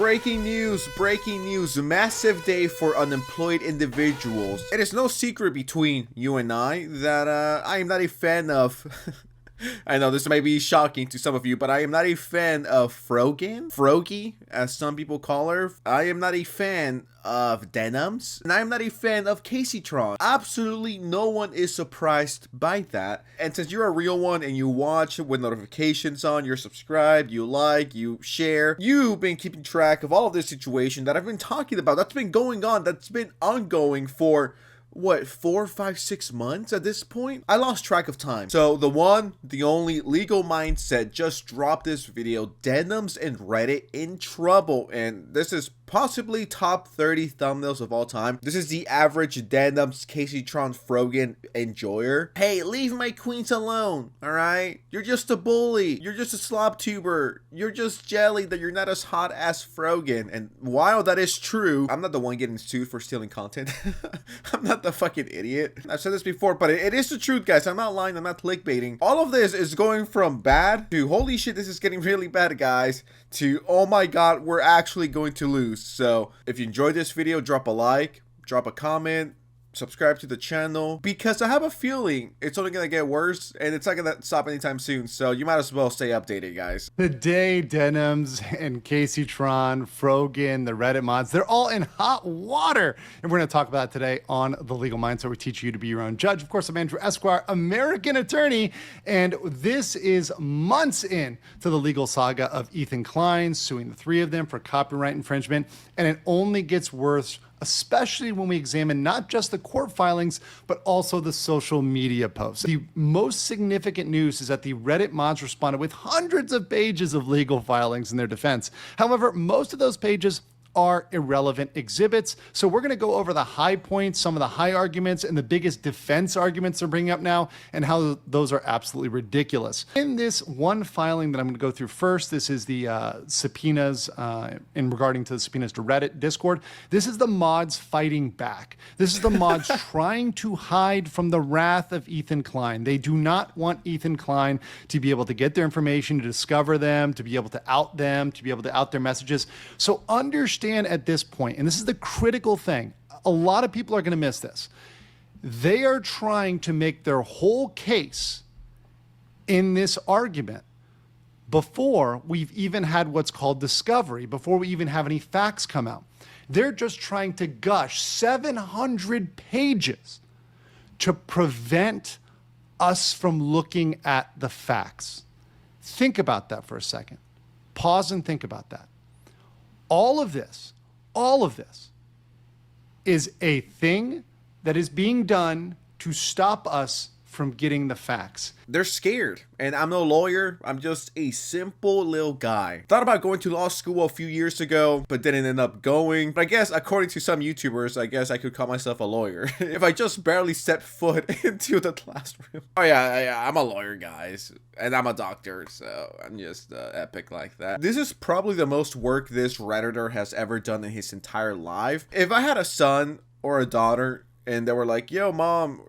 breaking news, massive day for unemployed individuals. It is no secret between you and I that I am not a fan of I know this may be shocking to some of you, but I am not a fan of Frogy, as some people call her. I am not a fan of Denims, and I am not a fan of Kaceytron. Absolutely no one is surprised by that. And since you're a real one and you watch with notifications on, you're subscribed, you like, you share, you've been keeping track of all of this situation that I've been talking about. That's been going on, that's been ongoing for what, 4, 5, 6 months at this point? I lost track of time. So the one, the only Legal Mindset just dropped this video, Denims and Reddit in trouble, and this is possibly top 30 thumbnails of all time. This is the average Denims Kaceytron Frogan enjoyer. Hey, leave my queens alone, alright? You're just a bully. You're just a slob tuber. You're just jelly that you're not as hot as Frogan. And while that is true, I'm not the one getting sued for stealing content. I'm not the fucking idiot. I've said this before, but it is the truth, guys. I'm not lying. I'm not clickbaiting. All of this is going from bad to holy shit, this is getting really bad, guys, to oh my god, we're actually going to lose. So if you enjoyed this video, drop a like, drop a comment, subscribe to the channel, because I have a feeling it's only gonna get worse and it's not gonna stop anytime soon, so you might as well stay updated, guys. Today, Denims and Kaceytron, Frogan, the Reddit mods, they're all in hot water, and we're gonna talk about it today on The Legal Mindset. We teach you to be your own judge. Of course, I'm Andrew Esquire, American attorney, and this is months in to the legal saga of Ethan Klein suing the three of them for copyright infringement, and it only gets worse, especially when we examine not just the court filings, but also the social media posts. The most significant news is that the Reddit mods responded with hundreds of pages of legal filings in their defense. However, most of those pages are irrelevant exhibits. So we're going to go over the high points, some of the high arguments, and the biggest defense arguments they're bringing up now, and how those are absolutely ridiculous. In this one filing that I'm going to go through first, this is the subpoenas in regarding to the subpoenas to Reddit, Discord. This is the mods fighting back. This is the mods trying to hide from the wrath of Ethan Klein. They do not want Ethan Klein to be able to get their information, to discover them, to be able to out them, to be able to out their messages. So understand at this point, and this is the critical thing, a lot of people are going to miss this. They are trying to make their whole case in this argument before we've even had what's called discovery, before we even have any facts come out. They're just trying to gush 700 pages to prevent us from looking at the facts. Think about that for a second. Pause and think about that. All of this is a thing that is being done to stop us from getting the facts. They're scared, and I'm no lawyer. I'm just a simple little guy. Thought about going to law school a few years ago, but didn't end up going. But I guess, according to some YouTubers, I guess I could call myself a lawyer if I just barely stepped foot into the classroom. Oh yeah, I'm a lawyer, guys, and I'm a doctor, so I'm just epic like that. This is probably the most work this Redditor has ever done in his entire life. If I had a son or a daughter, and they were like, yo, mom,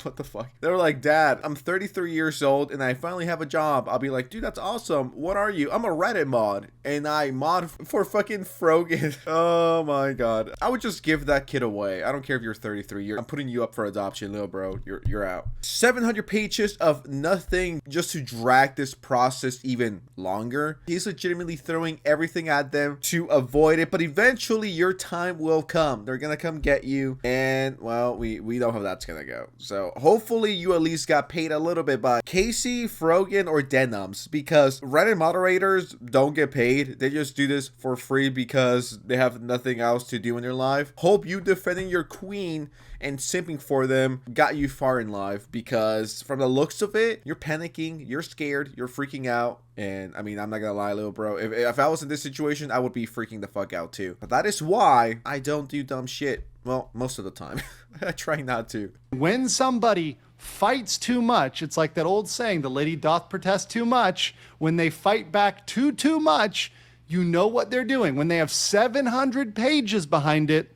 what the fuck? They were like, dad, I'm 33 years old and I finally have a job. I'll be like, dude, that's awesome. What are you? I'm a Reddit mod and I mod for fucking Frogan. Oh my god. I would just give that kid away. I don't care if you're 33. I'm putting you up for adoption, little bro. You're out. 700 pages of nothing just to drag this process even longer. He's legitimately throwing everything at them to avoid it, but eventually your time will come. They're gonna come get you, and well, we know how that's gonna go. So hopefully you at least got paid a little bit by Kacey, Frogan, or Denims, because Reddit moderators don't get paid. They just do this for free because they have nothing else to do in their life. Hope you defending your queen and simping for them got you far in life, because from the looks of it, you're panicking, you're scared, you're freaking out. And I mean, I'm not gonna lie, little bro, if I was in this situation, I would be freaking the fuck out too. But that is why I don't do dumb shit. Well, most of the time. I try not to. When somebody fights too much, it's like that old saying, the lady doth protest too much. When they fight back too much, you know what they're doing. When they have 700 pages behind it,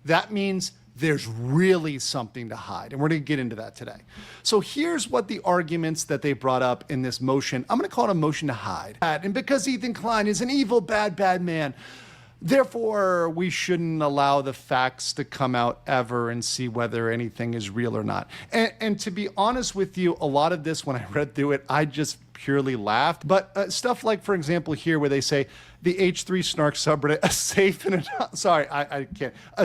that means there's really something to hide. And we're going to get into that today. So here's what the arguments that they brought up in this motion. I'm going to call it a motion to hide. And because Ethan Klein is an evil, bad man, therefore, we shouldn't allow the facts to come out ever and see whether anything is real or not. And to be honest with you, a lot of this, when I read through it, I just purely laughed. But stuff like, for example, here where they say the H3 Snark subreddit, a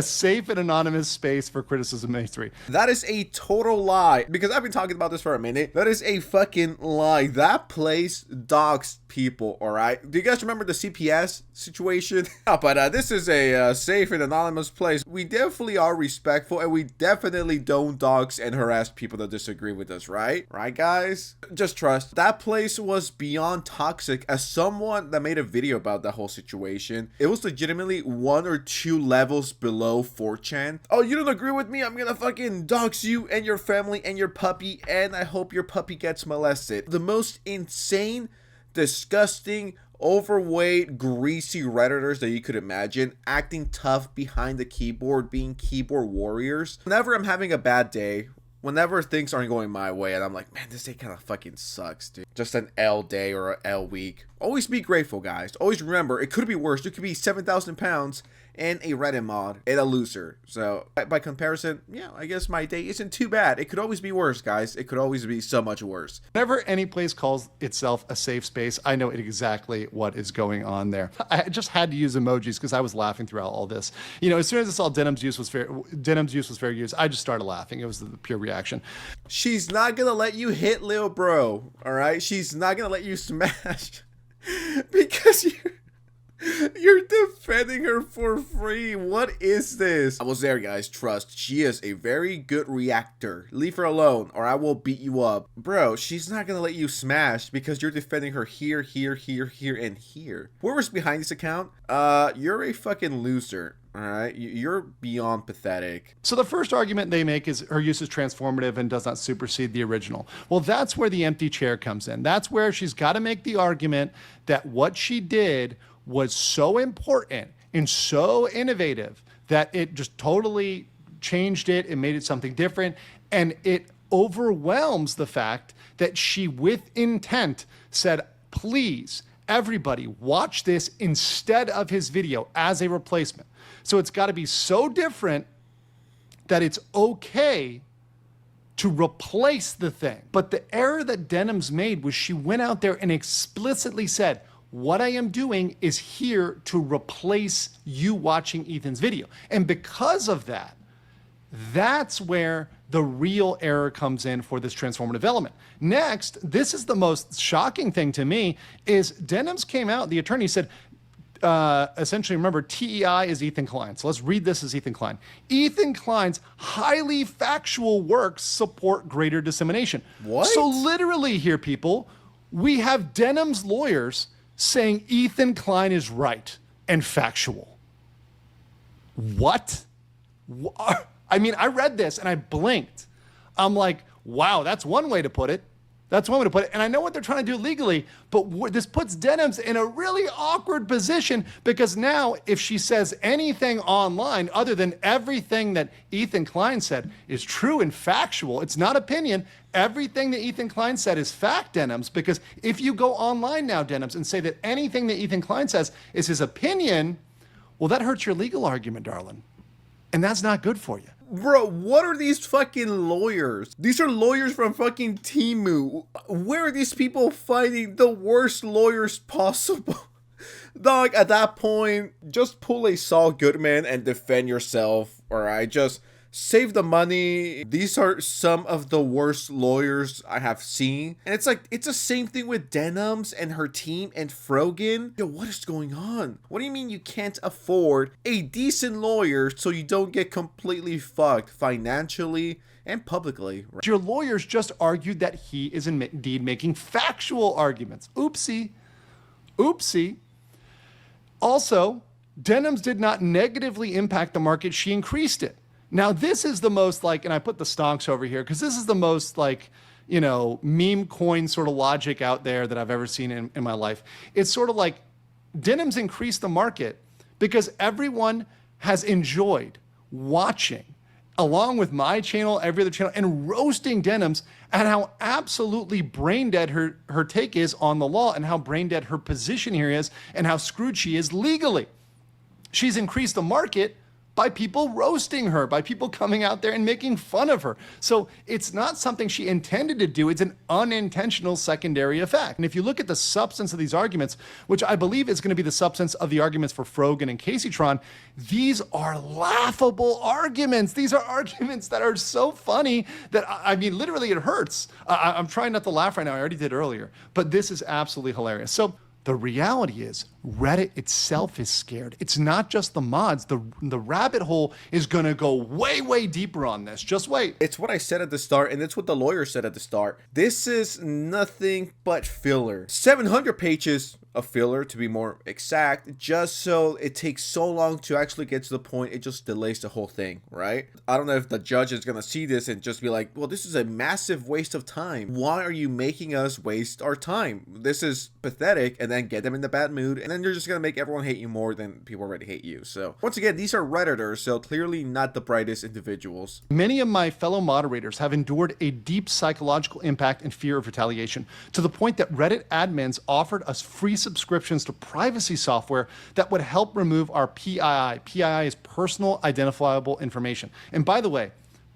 safe and anonymous space for criticism H3. That is a total lie, because I've been talking about this for a minute. That is a fucking lie. That place dogs people, all right? Do you guys remember the CPS situation? But this is a safe and anonymous place. We definitely are respectful, and we definitely don't dox and harass people that disagree with us, right? Right, guys? Just trust. That place was beyond toxic. As someone that made a video about that whole situation, it was legitimately 1 or 2 levels below 4chan. Oh, you don't agree with me? I'm gonna fucking dox you and your family and your puppy, and I hope your puppy gets molested. The most insane, disgusting, overweight, greasy Redditors that you could imagine, acting tough behind the keyboard, being keyboard warriors. Whenever I'm having a bad day, whenever things aren't going my way and I'm like, man, this day kind of fucking sucks, dude. Just an L day or an L week. Always be grateful, guys. Always remember, it could be worse. You could be 7,000 pounds and a Reddit mod and a loser. So by comparison, yeah, I guess my day isn't too bad. It could always be worse, guys. It could always be so much worse. Whenever any place calls itself a safe space, I know exactly what is going on there. I just had to use emojis because I was laughing throughout all this. You know, as soon as I saw Denims use was fair use, I just started laughing. It was the pure reaction. She's not gonna let you hit Lil Bro, all right? She's not gonna let you smash because you're defending her for free. What is this? I was there, guys. Trust. She is a very good reactor. Leave her alone or I will beat you up. Bro, she's not gonna let you smash because you're defending her here, and here. Whoever's behind this account, you're a fucking loser. All right, you're beyond pathetic. So the first argument they make is her use is transformative and does not supersede the original. Well, that's where the empty chair comes in. That's where she's got to make the argument that what she did was so important and so innovative that it just totally changed it and made it something different. And it overwhelms the fact that she, with intent, said, please, everybody, watch this instead of his video as a replacement. So it's got to be so different that it's okay to replace the thing. But the error that Denims made was she went out there and explicitly said, what I am doing is here to replace you watching Ethan's video. And because of that, that's where the real error comes in for this transformative element. Next, this is the most shocking thing to me, is Denims came out, the attorney said, essentially, remember, TEI is Ethan Klein. So let's read this as Ethan Klein. Ethan Klein's highly factual works support greater dissemination. What? So literally here, people, we have Denims lawyers saying Ethan Klein is right and factual. What? I mean, I read this and I blinked. I'm like, wow, that's one way to put it. That's one way to put it. And I know what they're trying to do legally, but this puts Denims in a really awkward position because now if she says anything online other than everything that Ethan Klein said is true and factual, it's not opinion, everything that Ethan Klein said is fact, Denims, because if you go online now, Denims, and say that anything that Ethan Klein says is his opinion, well, that hurts your legal argument, darling. And that's not good for you. Bro, what are these fucking lawyers? These are lawyers from fucking Temu. Where are these people finding the worst lawyers possible? Dog, at that point, just pull a Saul Goodman and defend yourself, alright? Just save the money. These are some of the worst lawyers I have seen. And it's like, it's the same thing with Denims and her team and Frogan. Yo, what is going on? What do you mean you can't afford a decent lawyer so you don't get completely fucked financially and publicly? Your lawyers just argued that he is indeed making factual arguments. Oopsie. Oopsie. Also, Denims did not negatively impact the market. She increased it. Now, this is the most like, and I put the stonks over here because this is the most like, you know, meme coin sort of logic out there that I've ever seen in my life. It's sort of like Denims increased the market because everyone has enjoyed watching along with my channel, every other channel, and roasting Denims, and how absolutely brain dead her take is on the law, and how brain dead her position here is, and how screwed she is legally. She's increased the market by people roasting her, by people coming out there and making fun of her. So it's not something she intended to do. It's an unintentional secondary effect. And if you look at the substance of these arguments, which I believe is going to be the substance of the arguments for Frogan and Kaceytron, these are laughable arguments. These are arguments that are so funny that, I mean, literally it hurts. I'm trying not to laugh right now. I already did earlier, but this is absolutely hilarious. So the reality is Reddit itself is scared. It's not just the mods. The rabbit hole is going to go way, way deeper on this. Just wait. It's what I said at the start, and it's what the lawyer said at the start. This is nothing but filler. 700 pages of filler, to be more exact, just so it takes so long to actually get to the point. It just delays the whole thing, right? I don't know if the judge is going to see this and just be like, well, this is a massive waste of time. Why are you making us waste our time? This is pathetic, and then get them in the bad mood, and then you're just going to make everyone hate you more than people already hate you. So once again, these are Redditors, so clearly not the brightest individuals. Many of my fellow moderators have endured a deep psychological impact and fear of retaliation, to the point that Reddit admins offered us free subscriptions to privacy software that would help remove our PII. PII is personal identifiable information. And by the way,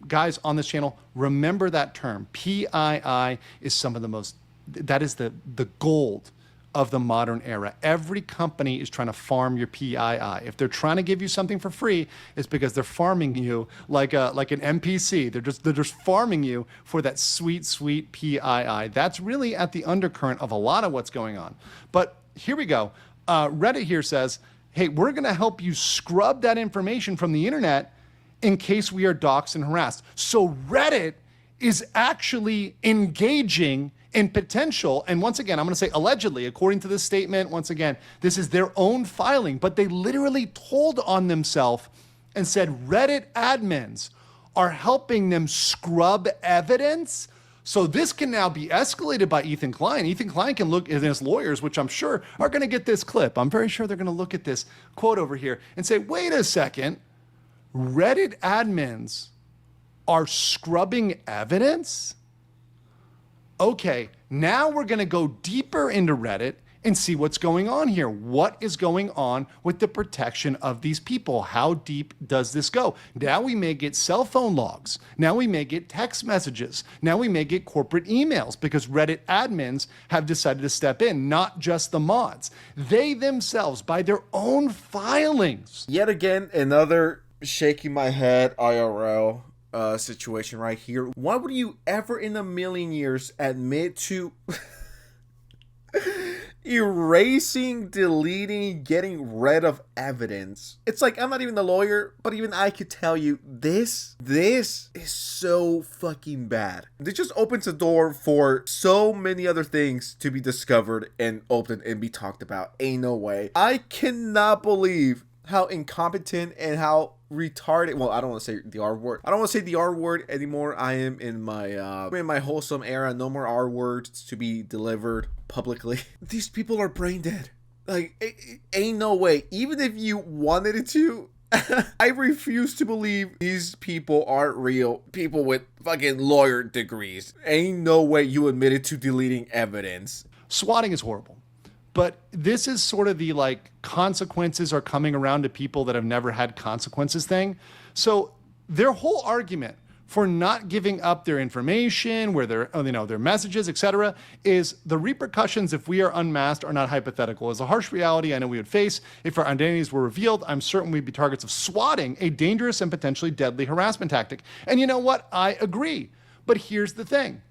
guys on this channel, remember that term. PII is some of the most, that is the gold of the modern era. Every company is trying to farm your PII. If they're trying to give you something for free, it's because they're farming you like an NPC. They're just farming you for that sweet, sweet PII. That's really at the undercurrent of a lot of what's going on. But here we go. Reddit here says, hey, we're going to help you scrub that information from the internet in case we are doxxed and harassed. So Reddit is actually engaging in potential, and once again, I'm going to say allegedly, according to this statement, once again, this is their own filing, but they literally told on themselves and said Reddit admins are helping them scrub evidence. So this can now be escalated by Ethan Klein. Ethan Klein can look at his lawyers, which I'm sure are going to get this clip. I'm very sure they're going to look at this quote over here and say, wait a second, Reddit admins are scrubbing evidence? Okay, now we're going to go deeper into Reddit and see what's going on here. What is going on with the protection of these people? How deep does this go? Now we may get cell phone logs. Now we may get text messages. Now we may get corporate emails because Reddit admins have decided to step in, not just the mods. They themselves, by their own filings. Yet again, another shaking my head IRL situation right here. Why would you ever in a million years admit to erasing, deleting, getting rid of evidence? It's like, I'm not even the lawyer, but even I could tell you this is so fucking bad. It just opens the door for so many other things to be discovered and opened and be talked about. Ain't no way. I cannot believe how incompetent and how retarded. Well, I don't want to say the R word. I don't want to say the R word anymore. I am in my wholesome era. No more R words to be delivered publicly. These people are brain dead. Like, it ain't no way. Even if you wanted it to, I refuse to believe these people aren't real people with fucking lawyer degrees. Ain't no way you admitted to deleting evidence. Swatting is horrible. But this is sort of the like consequences are coming around to people that have never had consequences thing. So their whole argument for not giving up their information, where their messages, etc., is the repercussions if we are unmasked are not hypothetical. As a harsh reality I know we would face if our identities were revealed, I'm certain we'd be targets of swatting, a dangerous and potentially deadly harassment tactic. And you know what? I agree. But here's the thing.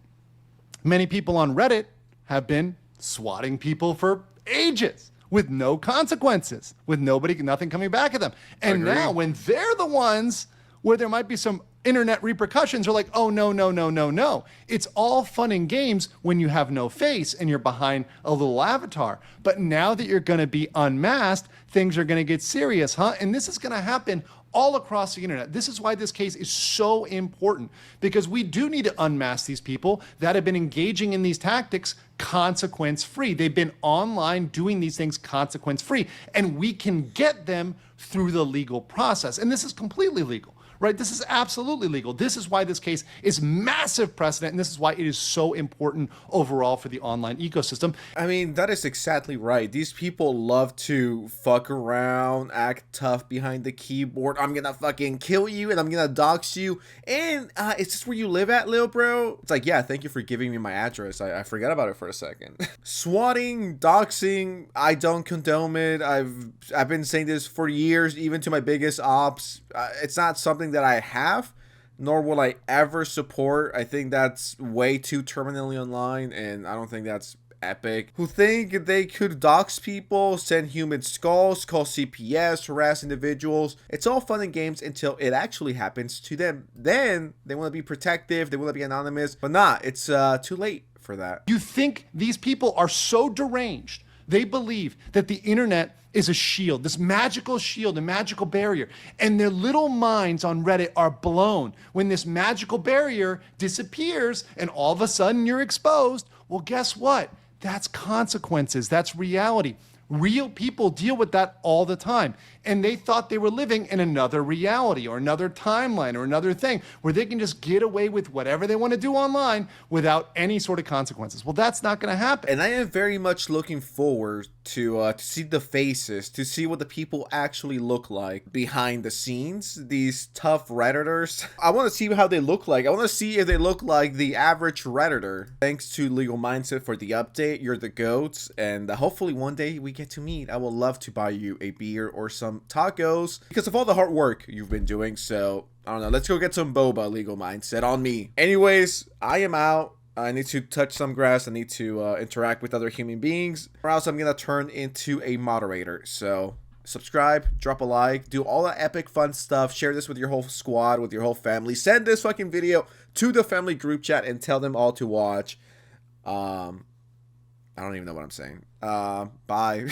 Many people on Reddit have been swatting people for ages with no consequences, with nothing coming back at them. And now when they're the ones where there might be some internet repercussions, are like, oh, no. It's all fun and games when you have no face and you're behind a little avatar. But now that you're going to be unmasked, things are going to get serious, huh? And this is going to happen all across the internet. This is why this case is so important, because we do need to unmask these people that have been engaging in these tactics consequence-free. They've been online doing these things consequence-free, and we can get them through the legal process. And this is completely legal, right? This is absolutely legal. This is why this case is massive precedent, and this is why it is so important overall for the online ecosystem. I mean, that is exactly right. These people love to fuck around, act tough behind the keyboard. I'm gonna fucking kill you and I'm gonna dox you. And is this where you live at, lil bro? It's like, yeah, thank you for giving me my address. I forgot about it for a second. Swatting, doxing, I don't condone it. I've been saying this for years, even to my biggest ops. It's not something that I have, nor will I ever support. I think that's way too terminally online, and I don't think that's epic. Who think they could dox people, send human skulls, call CPS, harass individuals. It's all fun and games until it actually happens to them. Then they want to be protective, they want to be anonymous, but nah, it's too late for that. You think these people are so deranged, they believe that the internet is a shield, this magical shield, a magical barrier, and their little minds on Reddit are blown when this magical barrier disappears and all of a sudden you're exposed. Well, guess what? That's consequences. That's reality. Real people deal with that all the time. And they thought they were living in another reality or another timeline or another thing where they can just get away with whatever they want to do online without any sort of consequences. Well, that's not going to happen. And I am very much looking forward to see the faces, to see what the people actually look like behind the scenes, these tough Redditors. I want to see how they look like. I want to see if they look like the average Redditor. Thanks to Legal Mindset for the update. You're the goats, and hopefully one day we get to meet. I would love to buy you a beer or some tacos because of all the hard work you've been doing. So I don't know, let's go get some boba, Legal Mindset, on me. Anyways, I am out. I need to touch some grass. I need to interact with other human beings, or else I'm gonna turn into a moderator. So subscribe, drop a like, do all that epic fun stuff, share this with your whole squad, with your whole family, send this fucking video to the family group chat and tell them all to watch. I don't even know what I'm saying. Bye.